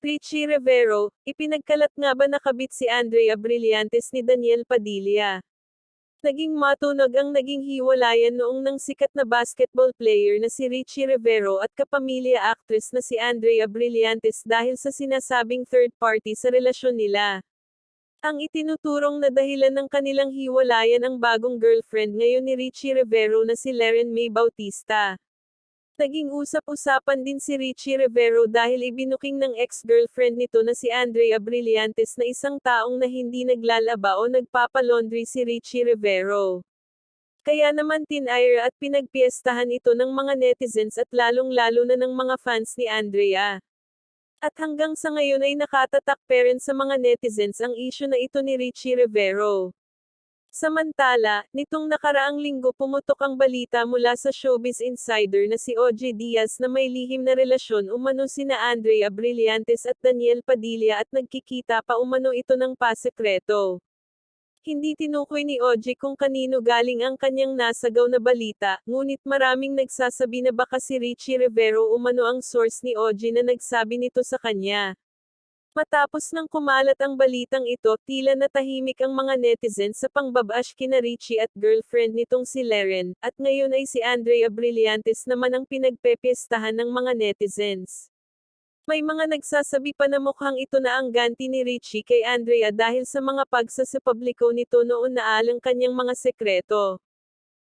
Richie Rivero, ipinagkalat nga ba nakabit si Andrea Brillantes ni Daniel Padilla? Naging matunog ang naging hiwalayan noong nang sikat na basketball player na si Richie Rivero at kapamilya actress na si Andrea Brillantes dahil sa sinasabing third party sa relasyon nila. Ang itinuturong na dahilan ng kanilang hiwalayan ang bagong girlfriend ngayon ni Richie Rivero na si Leren May Bautista. Naging usap-usapan din si Richie Rivero dahil ibinuking ng ex-girlfriend nito na si Andrea Brillantes na isang taong na hindi naglalaba o nagpapalaundry si Richie Rivero. Kaya naman tinire at pinagpiestahan ito ng mga netizens at lalong-lalo na ng mga fans ni Andrea. At hanggang sa ngayon ay nakatatak pa rin sa mga netizens ang issue na ito ni Richie Rivero. Samantala, nitong nakaraang linggo pumutok ang balita mula sa Showbiz Insider na si OJ Diaz na may lihim na relasyon umano sina Andrea Brillantes at Daniel Padilla at nagkikita pa umano ito ng pasekreto. Hindi tinukoy ni OJ kung kanino galing ang kanyang nasagaw na balita, ngunit maraming nagsasabi na baka si Richie Rivero umano ang source ni OJ na nagsabi nito sa kanya. Matapos nang kumalat ang balitang ito, tila natahimik ang mga netizens sa pangbabash kina Richie at girlfriend nitong si Leren, at ngayon ay si Andrea Brillantes naman ang pinagpepiestahan ng mga netizens. May mga nagsasabi pa na mukhang ito na ang ganti ni Richie kay Andrea dahil sa mga pagsasipubliko nito noon na alang kanyang mga sekreto.